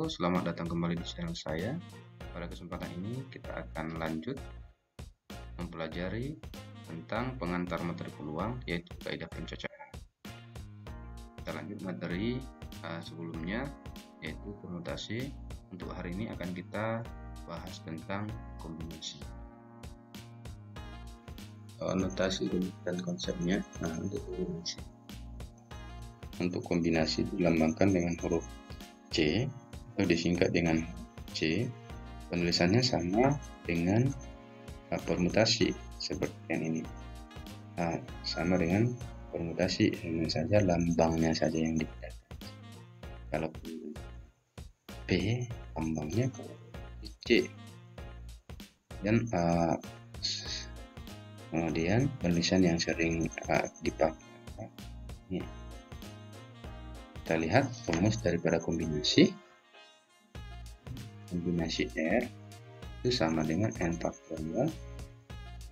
Halo, selamat datang kembali di channel saya. Pada kesempatan ini kita akan lanjut mempelajari tentang pengantar materi peluang, yaitu kaidah pencocokan. Kita lanjut materi sebelumnya, yaitu permutasi. Untuk hari ini akan kita bahas tentang kombinasi. Notasi dan konsepnya. Untuk kombinasi dilambangkan dengan huruf C atau disingkat dengan C. Penulisannya sama dengan permutasi seperti yang ini. Sama dengan permutasi, hanya saja lambangnya saja yang dibedakan. Kalau B, lambangnya C. Dan kemudian penulisan yang sering dipakai ini. Kita lihat rumus daripada kombinasi R itu sama dengan N faktorial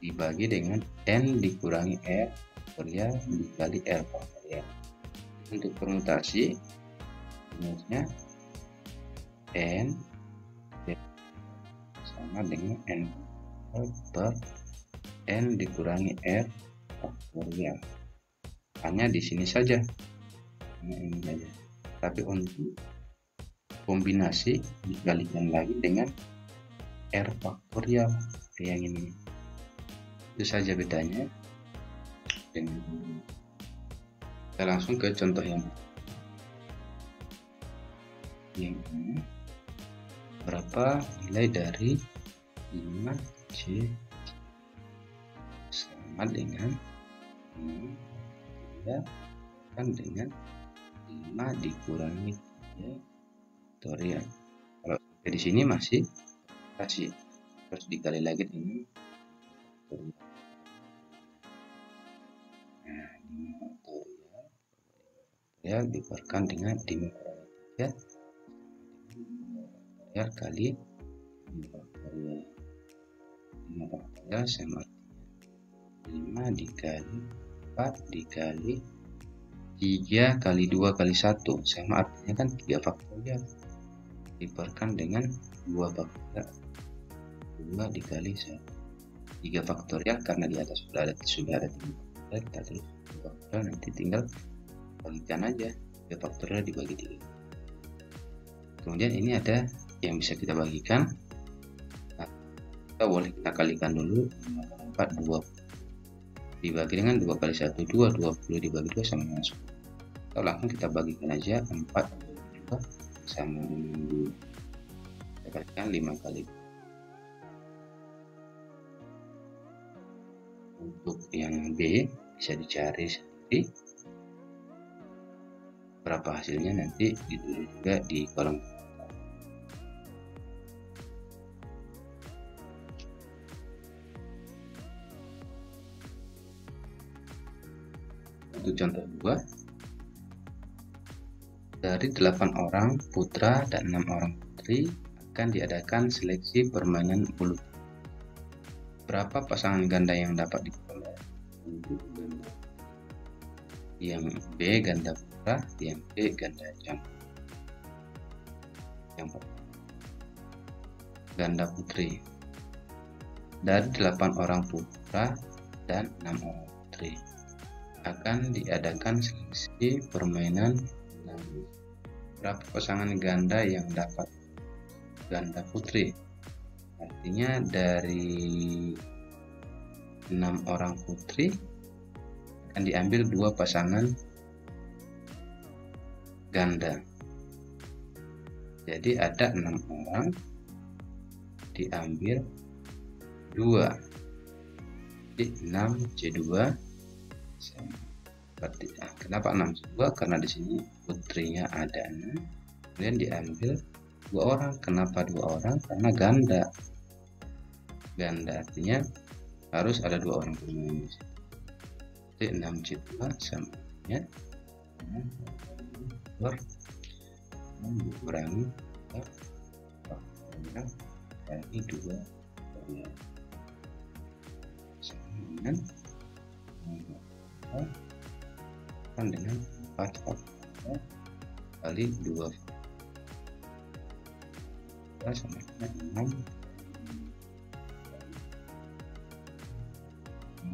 dibagi dengan N dikurangi R faktorial dikali R faktorial. Untuk permutasi rumusnya N sama dengan N per N dikurangi R faktorial. Hanya di sini saja. Ini saja. Tapi untuk kombinasi dikalikan lagi dengan R faktorial yang ini. Itu saja bedanya. Kita langsung ke contoh yang ini. Berapa nilai dari 5C sama dengan 3 kan dengan 5 dikurangi 3 faktorial. Kalau di sini masih kasih terus dikali lagi dengan faktorial. Nah, 5 faktorial dikurangi dengan 5 kurangi 3 faktorial kali 5 faktorial. 5 faktorial sama 5 dikali 4 dikali 3 kali 2 kali 1 sama artinya kan 3 faktorial diperkan dengan 2 faktorial 2 dikali 1 3 faktorial karena di atas sudah ada 3 faktorial, kita terus 2 faktorial, nanti tinggal bagikan aja 3 faktorial dibagi 3. Kemudian ini ada yang bisa kita bagikan. Nah, kita boleh kita kalikan dulu 4 20 dibagi dengan 2 kali 1 2, 20 dibagi 2 sama dengan 10. Atau langsung kita bagikan aja 4 2 sama dengan 2. Kita kalikan 5 kali. Untuk yang B bisa dicari sendiri berapa hasilnya, nanti ditulis juga di kolom. Untuk contoh 2, dari 8 orang putra dan 6 orang putri akan diadakan seleksi permainan bulu. Berapa pasangan ganda yang dapat diperoleh? Yang B ganda putra, yang B ganda campuran. Yang pertama, ganda putri. Dari 8 orang putra dan 6 orang putri akan diadakan seleksi permainan. Berapa pasangan ganda yang dapat ganda putri? Artinya dari 6 orang putri akan diambil 2 pasangan ganda. Jadi ada 6 orang diambil 2. Jadi 6C2 seperti kenapa 6C2? Karena di sini putrinya ada 6, kemudian diambil 2 orang. Kenapa 2 orang? Karena ganda. Ganda artinya harus ada 2 orang pemain. Jadi 6C2 sama nya dikurangi kali 2 sama dengan dengan 4 kali 2. sama dengan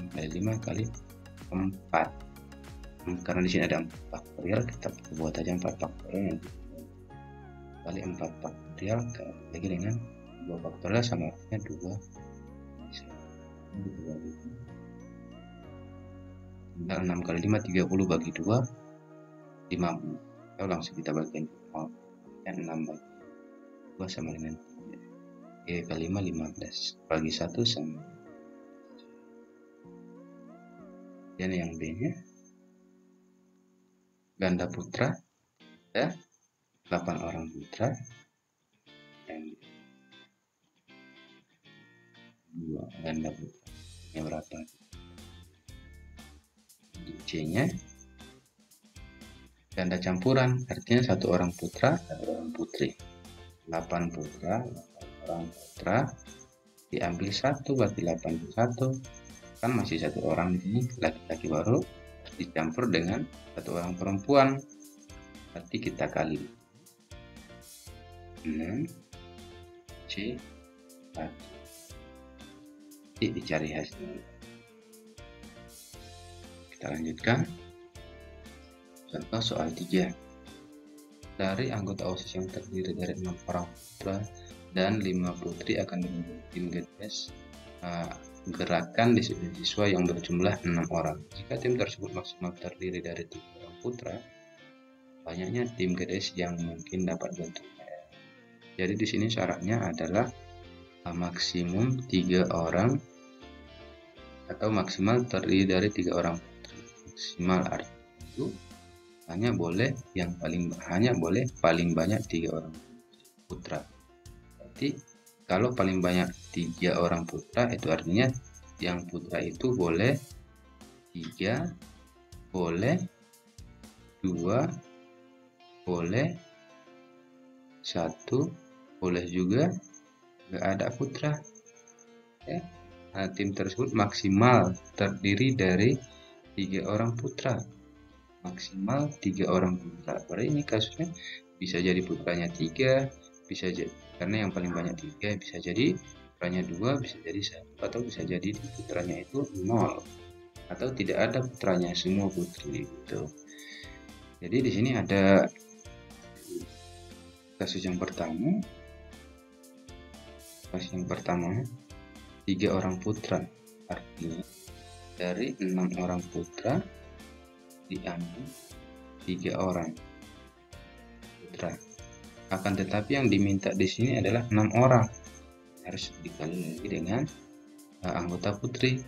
6 kali 5 kali 4. Karena di sini ada 4 faktorial, kita buat aja 4 faktorial kali 4 faktorial lagi dengan 2 faktorial sama artinya 2. Tinggal 6 kali 5 30 bagi 2 50. Atau langsung kita bagikan 6 bagi 2 sama dengan 3 kali 5 15 bagi 1 sama. Dan yang B nya ganda putra ada 8 orang putra dan 2 ganda putra. Ini berapa? C nya ganda campuran, artinya 1 orang putra dan 1 orang putri. 8 putra, 8 orang putra diambil 1 berarti 81, kan masih 1 orang di sini laki-laki baru dicampur dengan 1 orang perempuan, berarti kita kali 6 C 1. Dicari hasilnya. Kita lanjutkan. Contoh soal 3. Dari anggota OSIS yang terdiri dari 6 orang putra dan 5 putri akan dibentuk tim GDS gerakan disiplin siswa yang berjumlah 6 orang. Jika tim tersebut maksimal terdiri dari 3 orang putra, banyaknya tim GDS yang mungkin dapat bentuk. Jadi di sini syaratnya adalah maksimum 3 orang atau maksimal terdiri dari 3 orang putri. Maksimal artinya itu hanya boleh paling banyak 3 orang putra. Berarti kalau paling banyak 3 orang putra itu artinya yang putra itu boleh 3, boleh 2, boleh 1, boleh juga nggak ada putra. Ya. Nah, tim tersebut maksimal terdiri dari 3 orang putra. Maksimal 3 orang putra. Berarti ini kasusnya bisa jadi putranya 3, bisa jadi karena yang paling banyak 3, bisa jadi putranya 2, bisa jadi 1, atau bisa jadi putranya itu 0 atau tidak ada putranya, semua putri gitu. Jadi di sini ada kasus yang pertama. Kasus yang pertama 3 orang putra, artinya dari 6 orang putra diambil 3 orang putra. Akan tetapi yang diminta di sini adalah 6 orang, harus dikali lagi dengan anggota putri,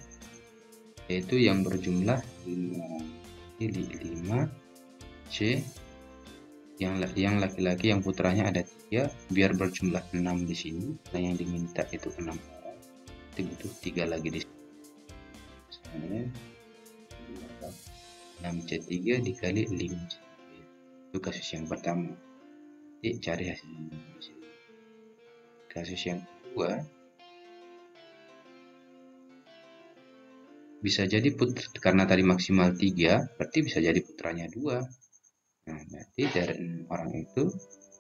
yaitu yang berjumlah 5 C, yang laki-laki yang putranya ada 3, biar berjumlah 6 di sini. Nah yang diminta itu 6 orang, itu butuh 3 lagi di sini. Misalnya 6C3 dikali 5C3. Itu kasus yang pertama. Jadi cari hasilnya. Kasus yang kedua, bisa jadi putra, karena tadi maksimal 3, berarti bisa jadi putranya 2. Nah, berarti dari 6 orang itu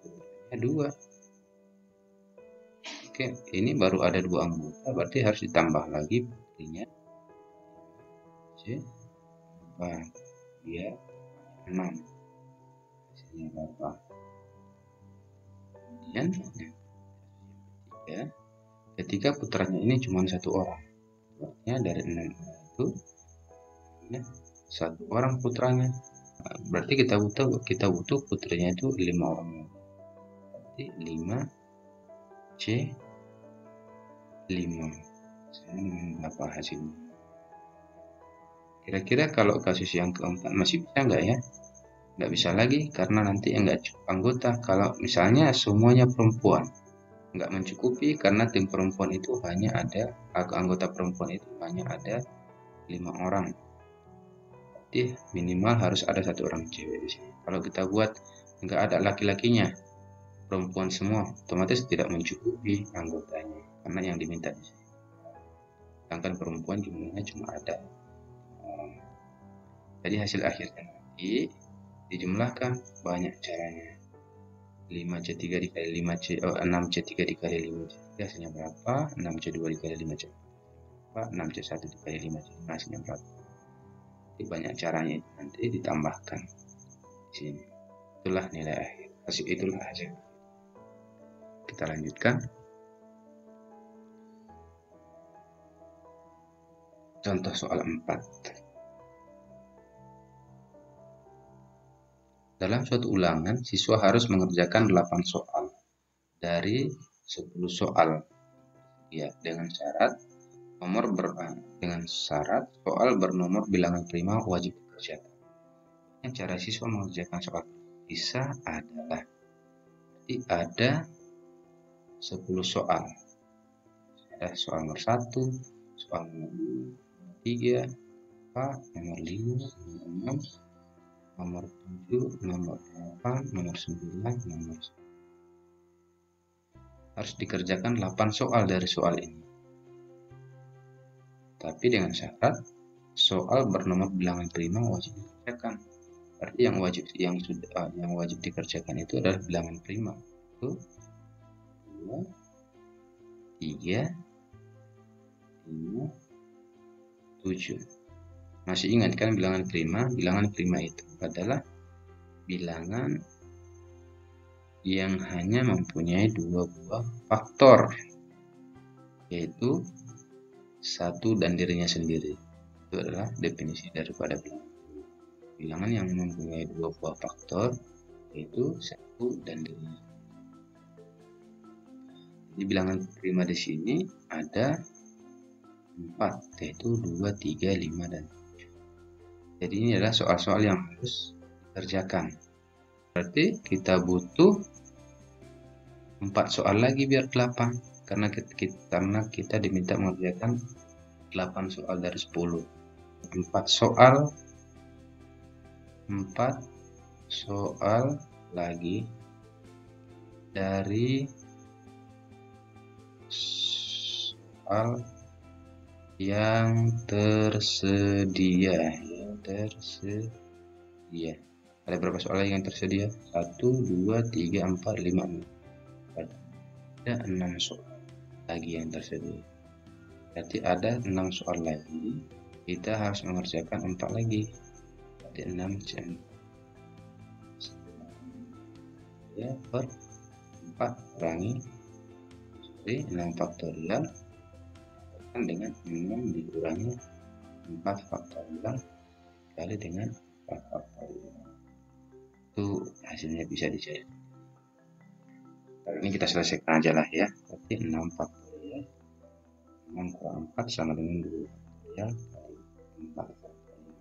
putranya 2. Oke, ini baru ada 2 anggota, berarti harus ditambah lagi putrinya. C, dia 6. Hasilnya berapa? Kemudian ketika putranya ini cuma 1 orang, artinya dari 6 orang itu 1 orang putranya, berarti kita butuh putrinya itu 5 orang, berarti 5 C 5. Apa hasilnya? Kira-kira kalau kasus yang keempat masih bisa nggak ya? Nggak bisa lagi, karena nanti nggak cukup anggota. Kalau misalnya semuanya perempuan, nggak mencukupi, karena tim perempuan itu hanya ada, anggota perempuan itu hanya ada 5 orang. Jadi minimal harus ada 1 orang cewek di sini. Kalau kita buat nggak ada laki-lakinya, perempuan semua, otomatis tidak mencukupi anggotanya, karena yang diminta di sini. Sedangkan perempuan jumlahnya cuma ada. Jadi hasil akhirnya nanti dijumlahkan, banyak caranya. 5C3 dikali 5C, 6C3 dikali 5C3 hasilnya berapa? 6C2 dikali 5C4 berapa? 6C1 dikali 5C5 hasilnya berapa? Jadi banyak caranya, nanti ditambahkan di sini. Itulah nilai akhir. Itulah hasil. Kita lanjutkan. Contoh soal 4. Dalam suatu ulangan, siswa harus mengerjakan 8 soal dari 10 soal. Ya, dengan syarat soal bernomor bilangan prima wajib dikerjakan. Cara siswa mengerjakan soal bisa adalah ada 10 soal. Ada soal nomor 1, soal nomor 2, 3, 4, nomor 5, nomor 6, nomor 7, nomor 8, nomor 9, nomor 10. Harus dikerjakan 8 soal dari soal ini. Tapi dengan syarat soal bernomor bilangan prima wajib dikerjakan. Berarti yang wajib dikerjakan itu adalah bilangan prima. Itu 2, 3, 5, 7. Masih ingat kan bilangan prima? Bilangan prima itu adalah bilangan yang hanya mempunyai 2 buah faktor, yaitu 1 dan dirinya sendiri. Itu adalah definisi daripada bilangan. Bilangan yang mempunyai 2 buah faktor, yaitu 1 dan dirinya. Jadi bilangan prima di sini ada 4, yaitu 2, 3, 5, dan 7. Jadi ini adalah soal-soal yang harus dikerjakan. Berarti kita butuh 4 soal lagi biar 8. Karena kita diminta mengerjakan 8 soal dari 10. 4 soal lagi dari soal yang tersedia. Ada berapa soal yang tersedia? 1, 2, 3, 4, 5, 6. Ada 6 soal lagi yang tersedia. Berarti ada 6 soal lagi. Kita harus mengerjakan 4 lagi. Berarti 6 ya per 4 kurangi 6 faktorial dengan 6 dikurangi 4 faktorial kali dengan 4 faktorial. Itu hasilnya bisa dicari. Kali ini kita selesaikan aja lah ya. Berarti 6 faktorial 6 kurang 4 sama dengan 2 faktorial kali 4 faktorial.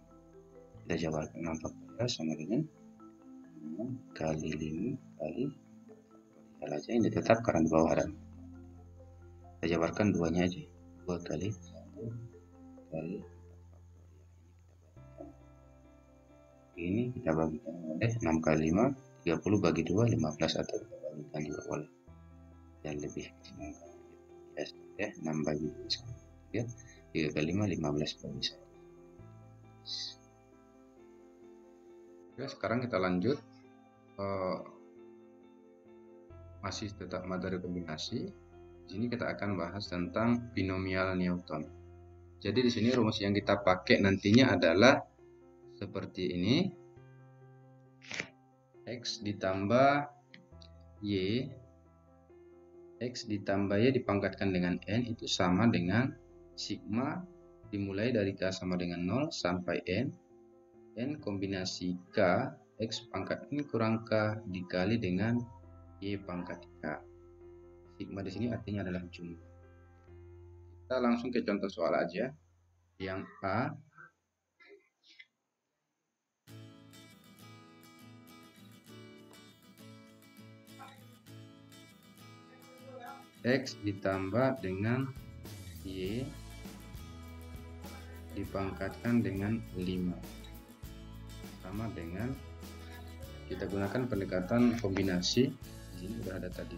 Kita jabarkan 6 faktorial sama dengan 6 kali 5 kali 4 faktorial aja, ini tetap karena di bawah ada. Kita jabarkan 2-nya aja. 2 kali 1 kali 4 faktorial. Ini kita bagikan oleh 6 kali 5, 30 bagi 2, 15, atau kita bagikan juga boleh. Dan lebih ya, 6 bagi 2 ya, 3 kali 5, 15 bagi 1. Oke, sekarang kita lanjut. Masih tetap materi kombinasi. Di sini kita akan bahas tentang binomial Newton. Jadi di sini rumus yang kita pakai nantinya adalah seperti ini. X ditambah Y, X ditambah Y dipangkatkan dengan N itu sama dengan sigma dimulai dari K sama dengan 0 sampai N. N kombinasi K, X pangkat N kurang K dikali dengan Y pangkat K. Sigma di sini artinya adalah jumlah. Kita langsung ke contoh soal aja. Yang A, X ditambah dengan Y dipangkatkan dengan 5 sama dengan, kita gunakan pendekatan kombinasi. Di sini sudah ada tadi,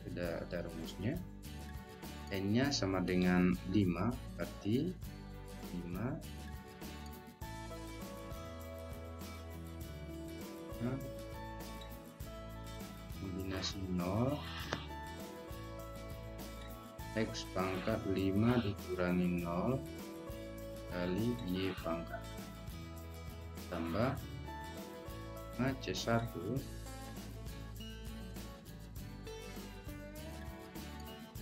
sudah ada rumusnya. N-nya sama dengan 5, berarti 5 5 kombinasi 0 X pangkat 5 dikurangi 0 kali Y pangkat tambah C1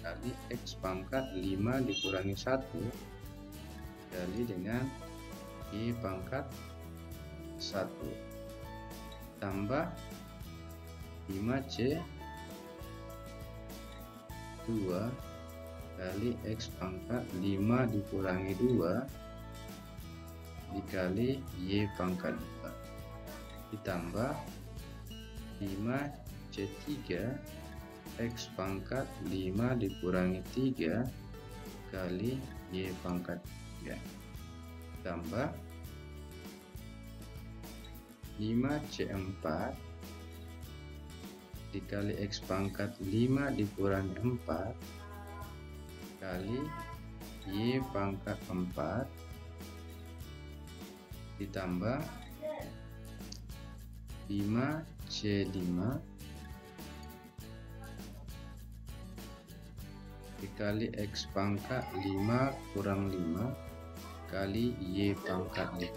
kali X pangkat 5 dikurangi 1 kali dengan Y pangkat 1 tambah 5C 2 kali X pangkat 5 dikurangi 2 dikali Y pangkat 2 ditambah 5C3 X pangkat 5 dikurangi 3 kali Y pangkat 3 tambah 5C4 dikali X pangkat 5 dikurangi 4 kali Y pangkat 4 ditambah 5C5 dikali X pangkat 5 kurang 5 kali Y pangkat 5.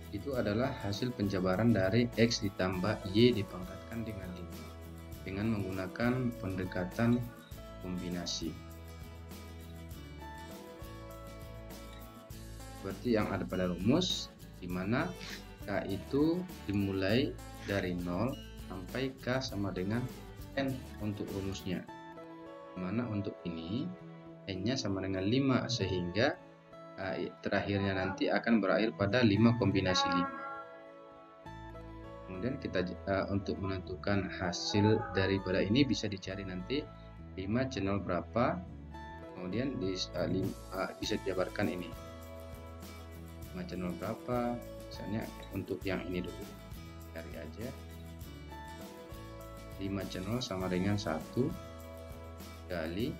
Itu adalah hasil penjabaran dari X ditambah Y dipangkatkan dengan 5 dengan menggunakan pendekatan kombinasi. Seperti yang ada pada rumus, di mana K itu dimulai dari 0 sampai K sama dengan N untuk rumusnya. Dimana untuk ini N-nya sama dengan 5 sehingga terakhirnya nanti akan berakhir pada 5 kombinasi 5. Kemudian kita untuk menentukan hasil daripada ini bisa dicari nanti 5 channel berapa, kemudian bisa dijabarkan ini 5 channel berapa. Misalnya untuk yang ini dulu cari aja 5 channel sama dengan 1 kali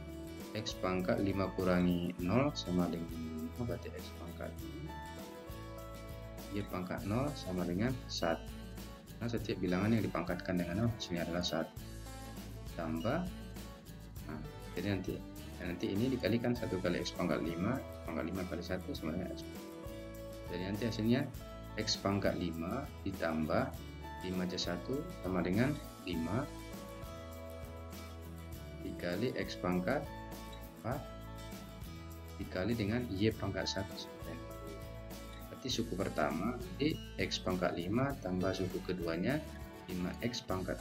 X pangkat 5 kurangi 0 sama dengan berarti X pangkat Y pangkat 0 sama dengan 1. Nah, setiap bilangan yang dipangkatkan dengan 0 hasilnya adalah 1 tambah jadi nanti ini dikalikan 1 kali X pangkat 5 kali 1 sama dengan X. Jadi nanti hasilnya X pangkat 5 ditambah 5C1 sama dengan 5 dikali X pangkat 4 dikali dengan Y pangkat 1. Berarti suku pertama di X pangkat 5 tambah suku keduanya 5X pangkat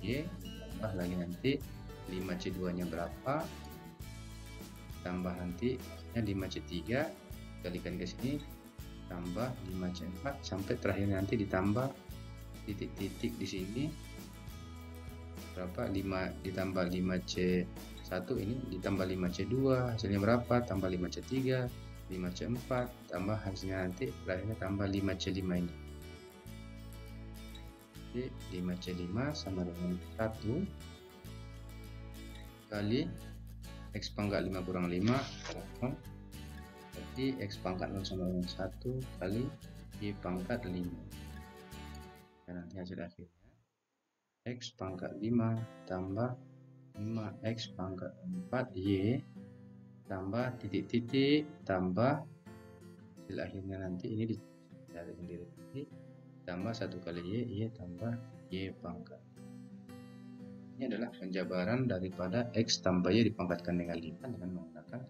4Y tambah lagi nanti 5C2 nya berapa tambah nanti 5C3 kalikan ke sini tambah 5C4 sampai terakhir nanti ditambah titik-titik di sini berapa 5 ditambah 5C1 ini ditambah 5C2 hasilnya berapa tambah 5C3 5C4 tambah hasilnya nanti terakhirnya tambah 5C5 ini. Jadi 5C5 sama dengan 1 kali X pangkat 5 kurang 5 berarti X pangkat 0 sama dengan 1 kali Y pangkat 5 dan nanti hasil akhirnya X pangkat 5 tambah 5X pangkat 4Y tambah titik-titik tambah hasil akhirnya nanti ini dicari sendiri nanti tambah 1 kali Y tambah Y pangkat. Ini adalah penjabaran daripada X tambah Y dipangkatkan dengan 5 dengan menggunakan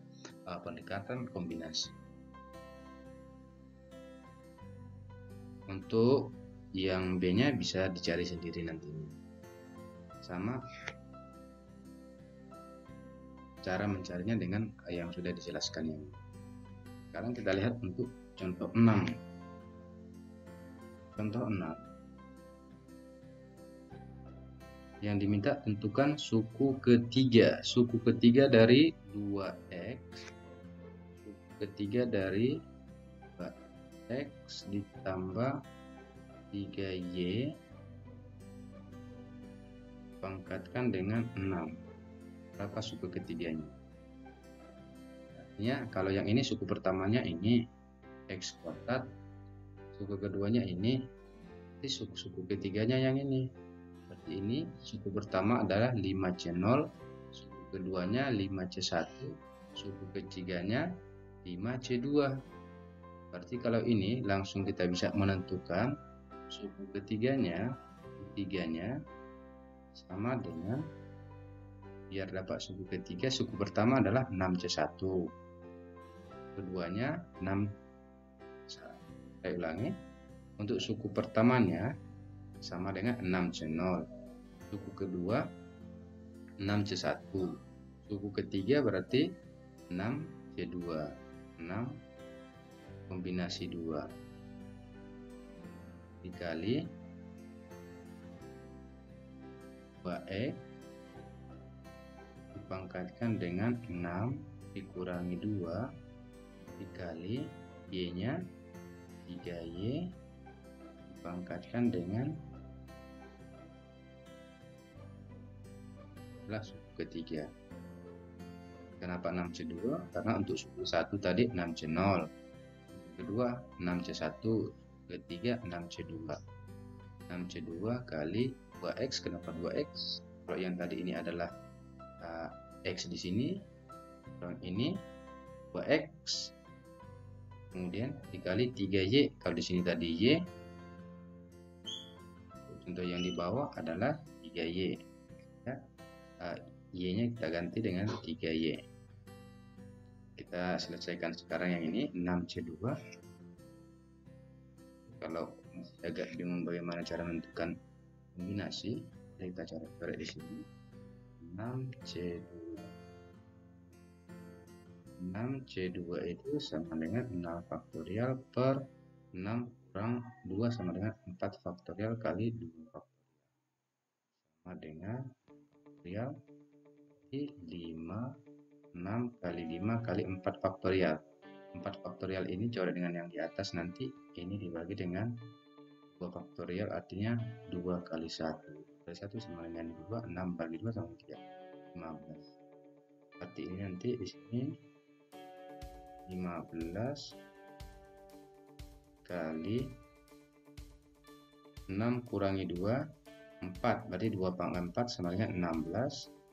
pendekatan kombinasi. Untuk yang B nya bisa dicari sendiri nanti sama cara mencarinya dengan yang sudah dijelaskan ini. Sekarang kita lihat untuk contoh 6. Contoh 6 yang diminta tentukan suku ketiga. Suku ketiga dari 2X, suku ketiga dari 2X ditambah 3Y pangkatkan dengan 6. Berapa suku ketiganya? Artinya kalau yang ini suku pertamanya ini X kuadrat, suku keduanya ini Berarti suku ketiganya yang ini. Berarti ini suku pertama adalah 5C0, suku keduanya 5C1, suku ketiganya 5C2. Berarti kalau ini langsung kita bisa menentukan suku ketiganya sama dengan, biar dapat suku ketiga, suku pertama adalah 6C1, keduanya 6. Saya ulangi, untuk suku pertamanya sama dengan 6C0, suku kedua 6C1, suku ketiga berarti 6C2, 6 kombinasi 2 dikali 2X dipangkatkan dengan 6 dikurangi 2 dikali Y-nya 3Y dipangkatkan dengan suku ketiga. Kenapa 6C2? Karena untuk suku 1 tadi 6C0, kedua 6C1, ketiga 6C2. 6C2 kali 2X. Kenapa 2X? Kalau yang tadi ini adalah X di sini, kalau ini 2X, kemudian dikali 3Y. Kalau di sini tadi Y, contoh yang di bawah adalah 3Y ya. Y-nya kita ganti dengan 3Y. Kita selesaikan sekarang yang ini 6C2. Kalau masih agak bingung bagaimana cara menentukan kombinasi, kita coret di sini 6C2. 6C2 itu sama dengan 0 faktorial per 6 kurang 2 sama dengan 4 faktorial kali 2 faktorial sama dengan faktorial 5, 6 kali 5 kali 4 faktorial. 4 faktorial ini coret dengan yang di atas, nanti ini dibagi dengan 2 faktorial, artinya 2 kali 1 kali 1 sama dengan 2, 6 bagi 2 sama 3, 15. Berarti ini nanti di sini 15 kali 6 kurangi 2, 4, berarti 2 pangkat 4 sama dengan 16.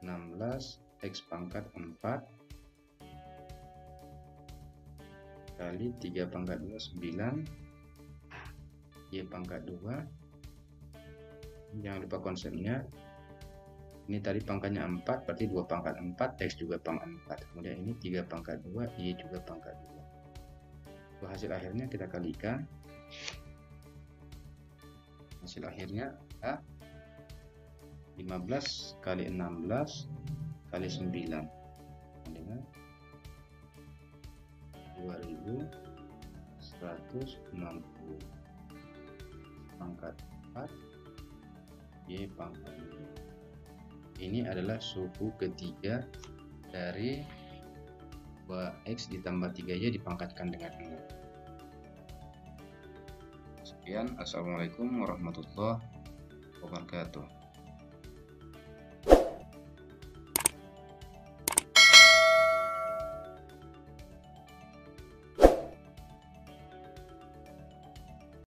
16 X pangkat 4 kali 3 pangkat 2, 9 Y pangkat 2. Jangan lupa konsepnya, ini tadi pangkatnya 4, berarti 2 pangkat 4, X juga pangkat 4, kemudian ini 3 pangkat 2, Y juga pangkat 2. Hasil akhirnya kita kalikan, hasil akhirnya adalah 15 kali 16 kali 9 dengan 2160 pangkat 4 Y pangkat 2. Ini adalah suku ketiga dari 2X ditambah 3Y dipangkatkan dengan 6. Sekian, assalamualaikum warahmatullahi wabarakatuh.